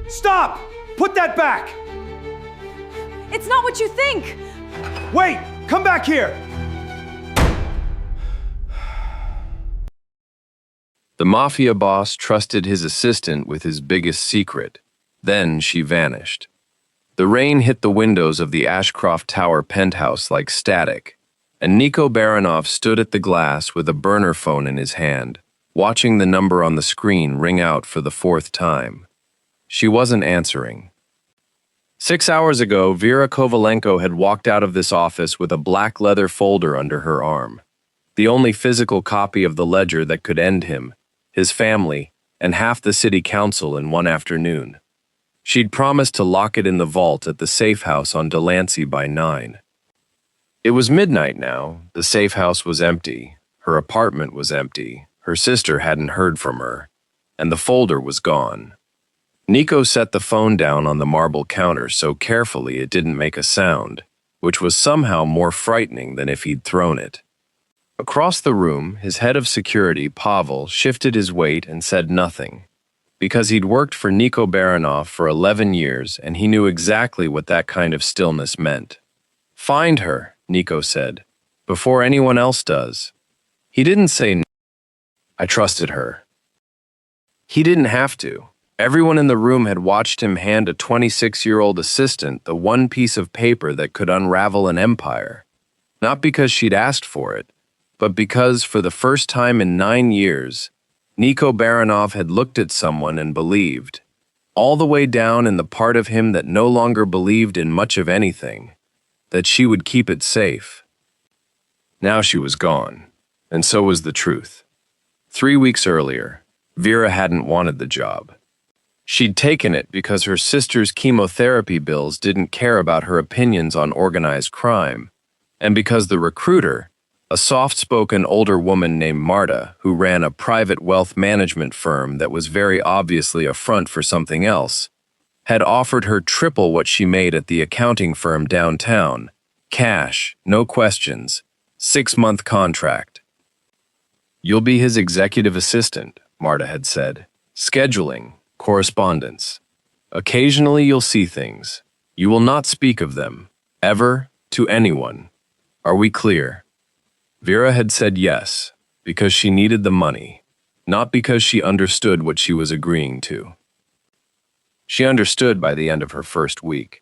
Stop! Put that back! It's not what you think! Wait! Come back here! The Mafia boss trusted his assistant with his biggest secret. Then she vanished. The rain hit the windows of the Ashcroft Tower penthouse like static, and Niko Baranov stood at the glass with a burner phone in his hand, watching the number on the screen ring out for the 4th time. She wasn't answering. 6 hours ago, Vera Kovalenko had walked out of this office with a black leather folder under her arm, the only physical copy of the ledger that could end him, his family, and half the city council in one afternoon. She'd promised to lock it in the vault at the safe house on Delancey by 9. It was midnight now. The safe house was empty. Her apartment was empty. Her sister hadn't heard from her, and the folder was gone. Niko set the phone down on the marble counter so carefully it didn't make a sound, which was somehow more frightening than if he'd thrown it. Across the room, his head of security, Pavel, shifted his weight and said nothing, because he'd worked for Niko Baranov for 11 years and he knew exactly what that kind of stillness meant. "Find her," Niko said, "before anyone else does." He didn't say no. I trusted her. He didn't have to. Everyone in the room had watched him hand a 26-year-old assistant the one piece of paper that could unravel an empire. Not because she'd asked for it, but because, for the first time in 9 years, Niko Baranov had looked at someone and believed, all the way down in the part of him that no longer believed in much of anything, that she would keep it safe. Now she was gone, and so was the truth. 3 weeks earlier, Vera hadn't wanted the job. She'd taken it because her sister's chemotherapy bills didn't care about her opinions on organized crime, and because the recruiter, a soft-spoken older woman named Marta, who ran a private wealth management firm that was very obviously a front for something else, had offered her triple what she made at the accounting firm downtown. Cash, no questions, 6-month contract. "You'll be his executive assistant," Marta had said. "Scheduling, correspondence. Occasionally you'll see things. You will not speak of them, ever, to anyone. Are we clear?" Vera had said yes, because she needed the money, not because she understood what she was agreeing to. She understood by the end of her first week.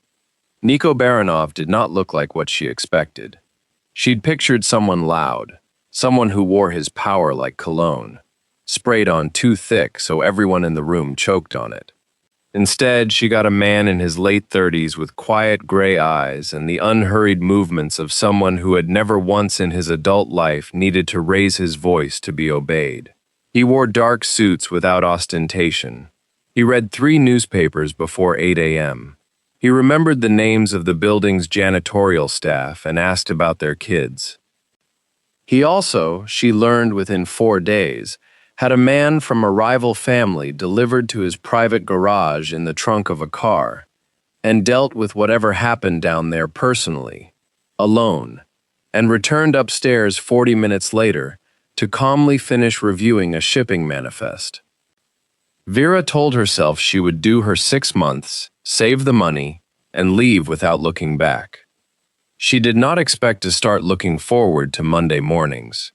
Niko Baranov did not look like what she expected. She'd pictured someone loud, someone who wore his power like cologne, sprayed on too thick so everyone in the room choked on it. Instead, she got a man in his late 30s with quiet gray eyes and the unhurried movements of someone who had never once in his adult life needed to raise his voice to be obeyed. He wore dark suits without ostentation. He read 3 newspapers before 8 a.m. He remembered the names of the building's janitorial staff and asked about their kids. He also, she learned within 4 days, had a man from a rival family delivered to his private garage in the trunk of a car, and dealt with whatever happened down there personally, alone, and returned upstairs 40 minutes later to calmly finish reviewing a shipping manifest. Vera told herself she would do her 6 months, save the money, and leave without looking back. She did not expect to start looking forward to Monday mornings.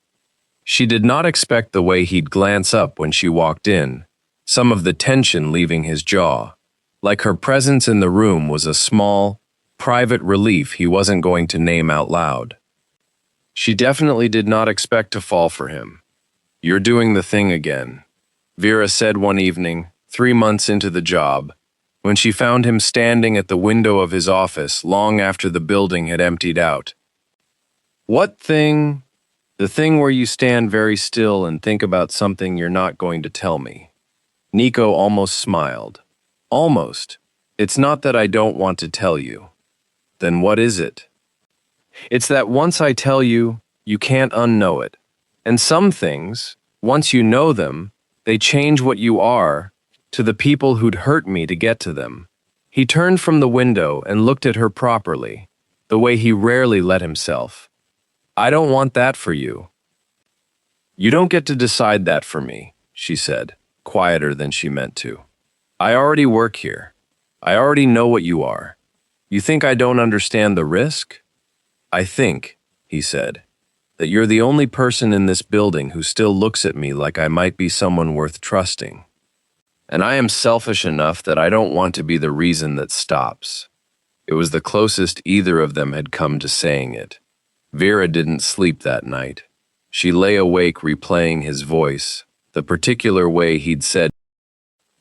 She did not expect the way he'd glance up when she walked in, some of the tension leaving his jaw, like her presence in the room was a small, private relief he wasn't going to name out loud. She definitely did not expect to fall for him. "You're doing the thing again," Vera said one evening, 3 months into the job, when she found him standing at the window of his office long after the building had emptied out. "What thing?" "The thing where you stand very still and think about something you're not going to tell me." Niko almost smiled. "Almost. It's not that I don't want to tell you." "Then what is it?" "It's that once I tell you, you can't unknow it. And some things, once you know them, they change what you are to the people who'd hurt me to get to them." He turned from the window and looked at her properly, the way he rarely let himself. "I don't want that for you." "You don't get to decide that for me," she said, quieter than she meant to. "I already work here. I already know what you are. You think I don't understand the risk? I think, he said, that you're the only person in this building who still looks at me like I might be someone worth trusting. And I am selfish enough that I don't want to be the reason that stops. It was the closest either of them had come to saying it. Vera didn't sleep that night. She lay awake replaying his voice, the particular way he'd said,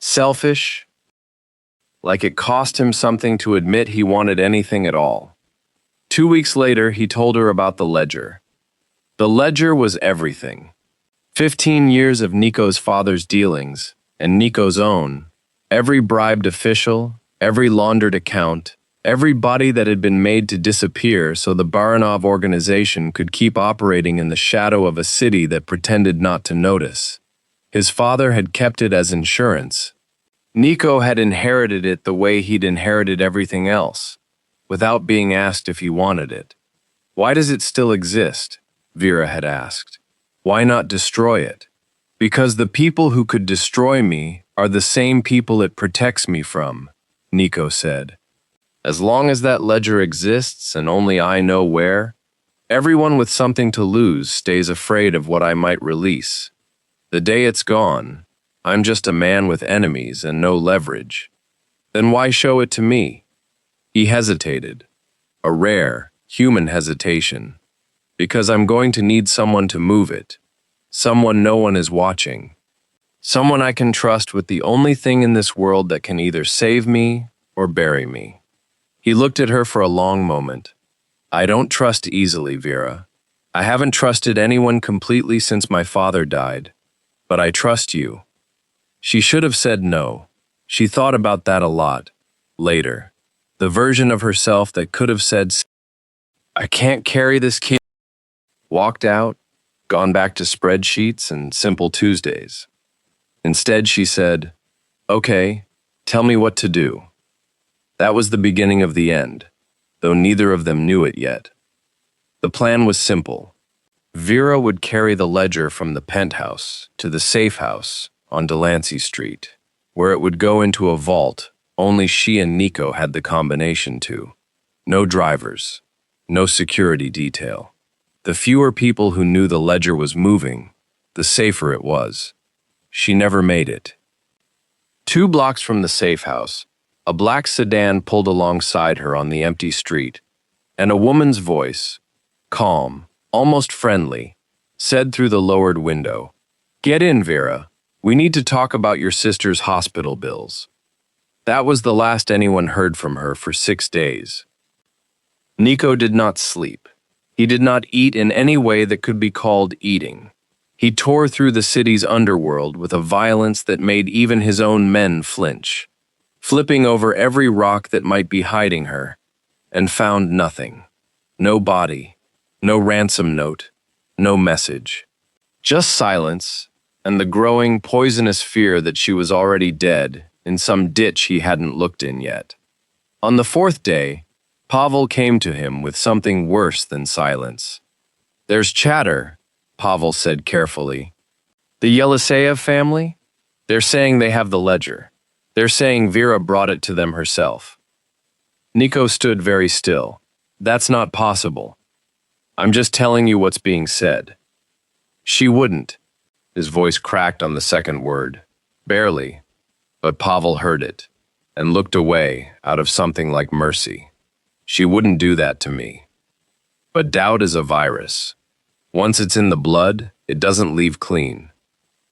selfish, like it cost him something to admit he wanted anything at all. 2 weeks later, he told her about the ledger. The ledger was everything. 15 years of Nico's father's dealings, and Nico's own. Every bribed official, every laundered account, every body that had been made to disappear so the Baranov organization could keep operating in the shadow of a city that pretended not to notice. His father had kept it as insurance. Nico had inherited it the way he'd inherited everything else, without being asked if he wanted it. Why does it still exist? Vera had asked. Why not destroy it? Because the people who could destroy me are the same people it protects me from, Nico said. As long as that ledger exists and only I know where, everyone with something to lose stays afraid of what I might release. The day it's gone, I'm just a man with enemies and no leverage. Then why show it to me? He hesitated. A rare, human hesitation. Because I'm going to need someone to move it. Someone no one is watching. Someone I can trust with the only thing in this world that can either save me or bury me. He looked at her for a long moment. I don't trust easily, Vera. I haven't trusted anyone completely since my father died. But I trust you. She should have said no. She thought about that a lot. Later. The version of herself that could have said, I can't carry this kid. Walked out, gone back to spreadsheets and simple Tuesdays. Instead, she said, okay, tell me what to do. That was the beginning of the end, though neither of them knew it yet. The plan was simple. Vera would carry the ledger from the penthouse to the safe house on Delancey Street, where it would go into a vault only she and Nico had the combination to. No drivers, no security detail. The fewer people who knew the ledger was moving, the safer it was. She never made it. 2 blocks from the safe house, a black sedan pulled alongside her on the empty street, and a woman's voice, calm, almost friendly, said through the lowered window, Get in, Vera. We need to talk about your sister's hospital bills. That was the last anyone heard from her for 6 days. Nico did not sleep. He did not eat in any way that could be called eating. He tore through the city's underworld with a violence that made even his own men flinch, flipping over every rock that might be hiding her, and found nothing. No body, no ransom note, no message. Just silence, and the growing, poisonous fear that she was already dead in some ditch he hadn't looked in yet. On the 4th day, Pavel came to him with something worse than silence. There's chatter, Pavel said carefully. The Yeliseyev family? They're saying they have the ledger. They're saying Vera brought it to them herself. Nico stood very still. That's not possible. I'm just telling you what's being said. She wouldn't. His voice cracked on the second word. Barely. But Pavel heard it, and looked away out of something like mercy. She wouldn't do that to me. But doubt is a virus. Once it's in the blood, it doesn't leave clean.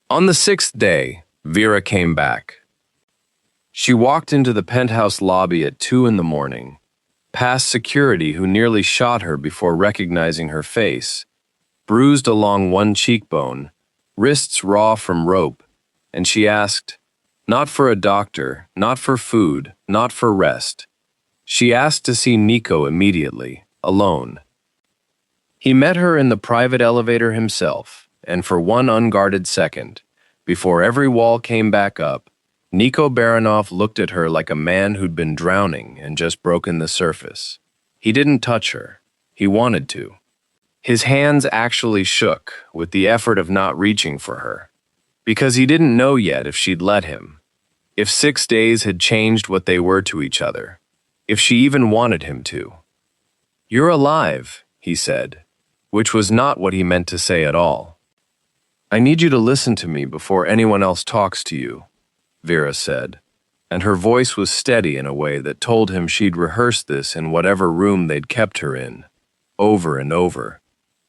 On the 6th day, Vera came back. She walked into the penthouse lobby at 2 in the morning, past security who nearly shot her before recognizing her face, bruised along one cheekbone, wrists raw from rope, and she asked, not for a doctor, not for food, not for rest. She asked to see Nico immediately, alone. He met her in the private elevator himself, and for one unguarded second, before every wall came back up, Nico Baranov looked at her like a man who'd been drowning and just broken the surface. He didn't touch her. He wanted to. His hands actually shook with the effort of not reaching for her, because he didn't know yet if she'd let him. If 6 days had changed what they were to each other. If she even wanted him to. "You're alive," he said, which was not what he meant to say at all. "I need you to listen to me before anyone else talks to you," Vera said, and her voice was steady in a way that told him she'd rehearsed this in whatever room they'd kept her in, over and over,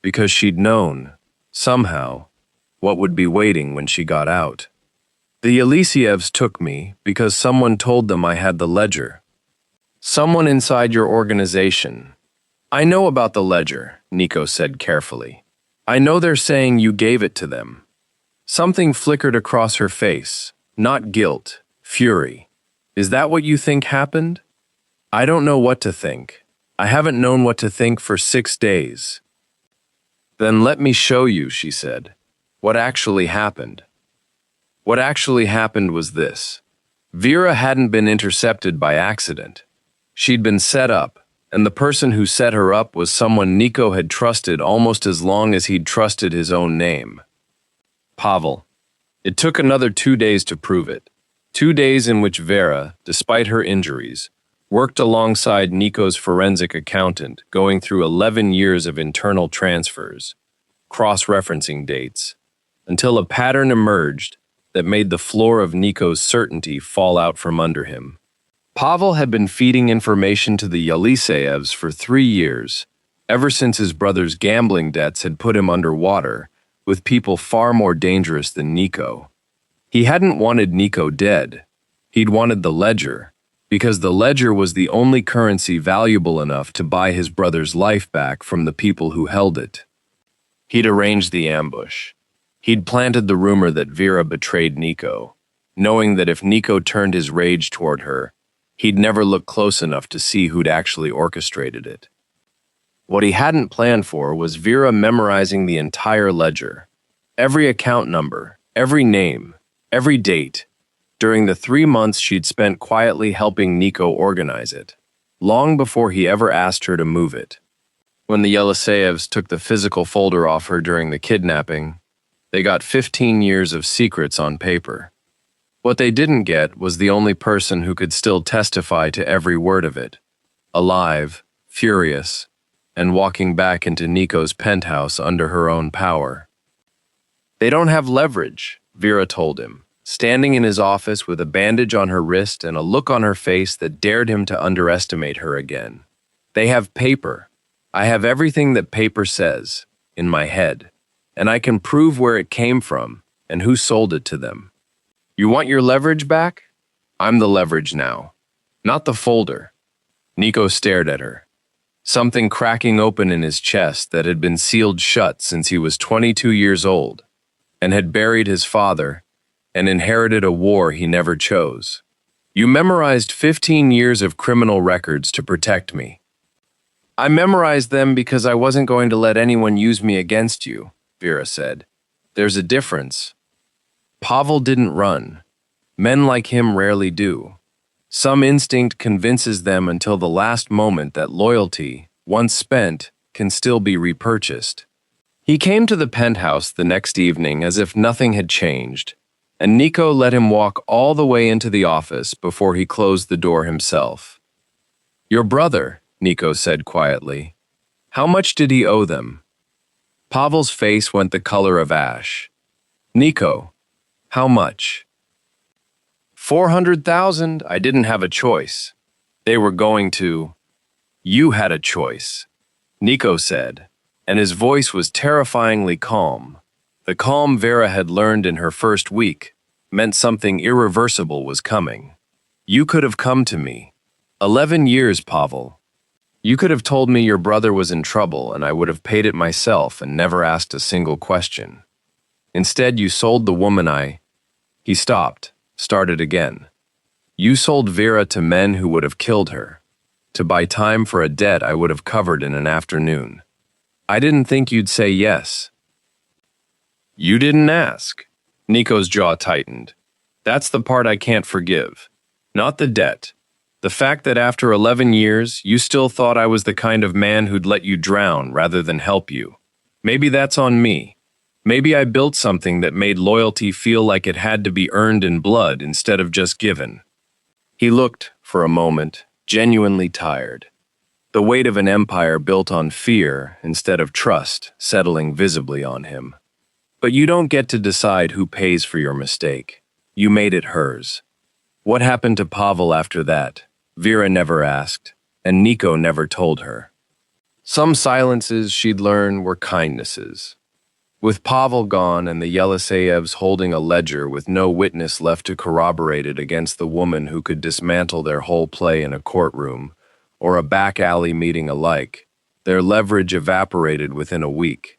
because she'd known, somehow, what would be waiting when she got out. "The Elisievs took me because someone told them I had the ledger. Someone inside your organization. I know about the ledger," Nico said carefully. "I know they're saying you gave it to them." Something flickered across her face, not guilt, fury. "Is that what you think happened?" "I don't know what to think. I haven't known what to think for 6 days." "Then let me show you," she said, "what actually happened." What actually happened was this. Vera hadn't been intercepted by accident. She'd been set up, and the person who set her up was someone Nico had trusted almost as long as he'd trusted his own name. Pavel. It took another 2 days to prove it. 2 days in which Vera, despite her injuries, worked alongside Nico's forensic accountant, going through 11 years of internal transfers, cross-referencing dates, until a pattern emerged that made the floor of Nico's certainty fall out from under him. Pavel had been feeding information to the Yeliseevs for 3 years, ever since his brother's gambling debts had put him underwater, with people far more dangerous than Nico. He hadn't wanted Nico dead. He'd wanted the ledger, because the ledger was the only currency valuable enough to buy his brother's life back from the people who held it. He'd arranged the ambush. He'd planted the rumor that Vera betrayed Nico, knowing that if Nico turned his rage toward her, he'd never look close enough to see who'd actually orchestrated it. What he hadn't planned for was Vera memorizing the entire ledger, every account number, every name, every date, during the 3 months she'd spent quietly helping Nico organize it, long before he ever asked her to move it. When the Yeliseevs took the physical folder off her during the kidnapping, they got 15 years of secrets on paper. What they didn't get was the only person who could still testify to every word of it, alive, furious, and walking back into Nico's penthouse under her own power. "They don't have leverage," Vera told him, standing in his office with a bandage on her wrist and a look on her face that dared him to underestimate her again. "They have paper. I have everything that paper says, in my head, and I can prove where it came from and who sold it to them. You want your leverage back? I'm the leverage now, not the folder." Nico stared at her, something cracking open in his chest that had been sealed shut since he was 22 years old, and had buried his father and inherited a war he never chose. "You memorized 15 years of criminal records to protect me." "I memorized them because I wasn't going to let anyone use me against you," Vera said. "There's a difference." Pavel didn't run. Men like him rarely do. Some instinct convinces them until the last moment that loyalty, once spent, can still be repurchased. He came to the penthouse the next evening as if nothing had changed, and Nico let him walk all the way into the office before he closed the door himself. "Your brother," Nico said quietly. "How much did he owe them?" Pavel's face went the color of ash. "Nico, how much?" 400,000. I didn't have a choice. They were going to. You had a choice," Nico said, and his voice was terrifyingly calm. The calm Vera had learned in her first week meant something irreversible was coming. "You could have come to me. 11 years, Pavel. You could have told me your brother was in trouble and I would have paid it myself and never asked a single question. Instead, you sold the woman He stopped, started again. "You sold Vera to men who would have killed her, to buy time for a debt I would have covered in an afternoon. I didn't think you'd say yes." "You didn't ask." Nico's jaw tightened. "That's the part I can't forgive. Not the debt. The fact that after 11 years, you still thought I was the kind of man who'd let you drown rather than help you. Maybe that's on me. Maybe I built something that made loyalty feel like it had to be earned in blood instead of just given. He looked, for a moment, genuinely tired. The weight of an empire built on fear instead of trust settling visibly on him. But you don't get to decide who pays for your mistake. You made it hers. What happened to Pavel after that? Vera never asked, and Nico never told her. Some silences she'd learn were kindnesses. With Pavel gone and the Yeliseyevs holding a ledger with no witness left to corroborate it against the woman who could dismantle their whole play in a courtroom or a back alley meeting alike, their leverage evaporated within a week.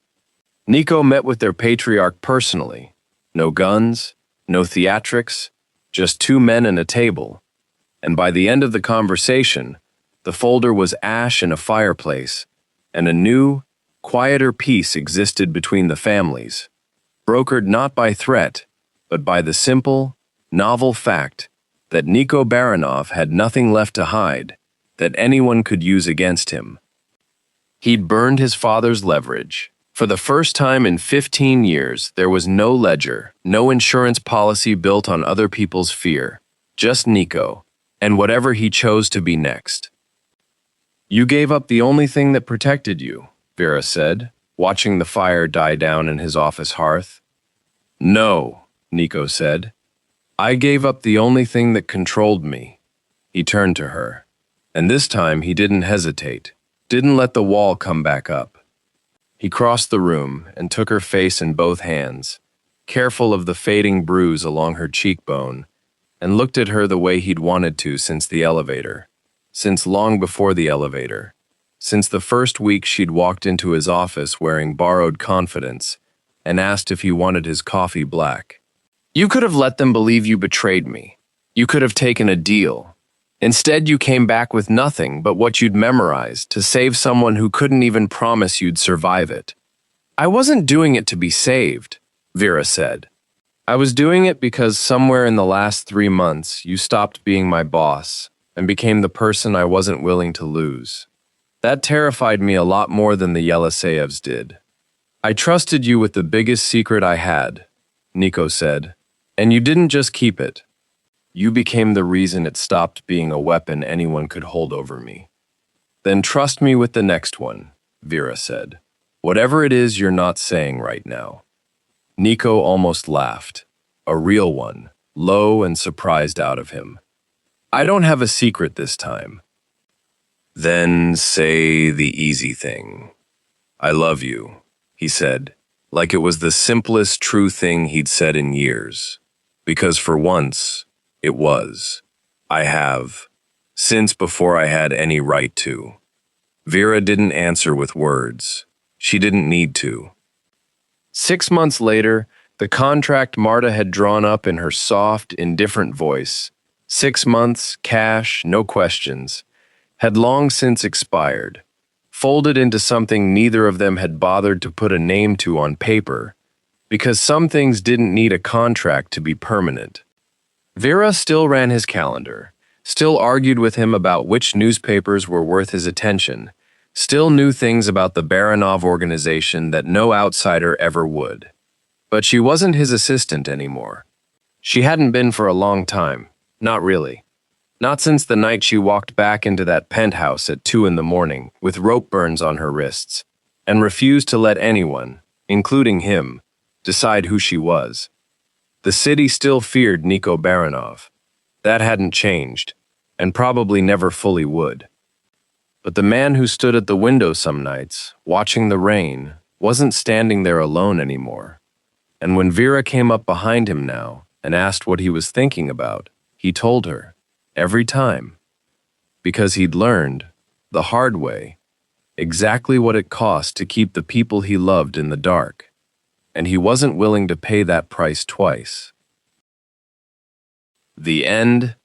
Nico met with their patriarch personally. No guns, no theatrics, just two men and a table. And by the end of the conversation, the folder was ash in a fireplace, and a new, quieter peace existed between the families, brokered not by threat, but by the simple, novel fact that Nico Baranov had nothing left to hide that anyone could use against him. He'd burned his father's leverage. For the first time in 15 years, there was no ledger, no insurance policy built on other people's fear, just Nico, and whatever he chose to be next. You gave up the only thing that protected you, Vera said, watching the fire die down in his office hearth. No, Nico said. I gave up the only thing that controlled me. He turned to her, and this time he didn't hesitate, didn't let the wall come back up. He crossed the room and took her face in both hands, careful of the fading bruise along her cheekbone, and looked at her the way he'd wanted to since the elevator, since long before the elevator, since the first week she'd walked into his office wearing borrowed confidence and asked if he wanted his coffee black. You could have let them believe you betrayed me. You could have taken a deal. Instead, you came back with nothing but what you'd memorized to save someone who couldn't even promise you'd survive it. I wasn't doing it to be saved, Vera said. I was doing it because somewhere in the last 3 months, you stopped being my boss and became the person I wasn't willing to lose. That terrified me a lot more than the Yeliseyevs did. I trusted you with the biggest secret I had, Nico said, and you didn't just keep it. You became the reason it stopped being a weapon anyone could hold over me. Then trust me with the next one, Vera said. Whatever it is you're not saying right now. Nico almost laughed, a real one, low and surprised out of him. I don't have a secret this time. Then say the easy thing. I love you, he said, like it was the simplest true thing he'd said in years. Because for once, it was. I have. Since before I had any right to. Vera didn't answer with words. She didn't need to. 6 months later, the contract Marta had drawn up in her soft, indifferent voice, 6 months, cash, no questions, had long since expired, folded into something neither of them had bothered to put a name to on paper, because some things didn't need a contract to be permanent. Vera still ran his calendar, still argued with him about which newspapers were worth his attention, still knew things about the Baranov organization that no outsider ever would. But she wasn't his assistant anymore. She hadn't been for a long time, not really. Not since the night she walked back into that penthouse at 2 a.m. with rope burns on her wrists, and refused to let anyone, including him, decide who she was. The city still feared Nico Baranov. That hadn't changed, and probably never fully would. But the man who stood at the window some nights, watching the rain, wasn't standing there alone anymore. And when Vera came up behind him now and asked what he was thinking about, he told her, every time. Because he'd learned, the hard way, exactly what it cost to keep the people he loved in the dark. And he wasn't willing to pay that price twice. The end.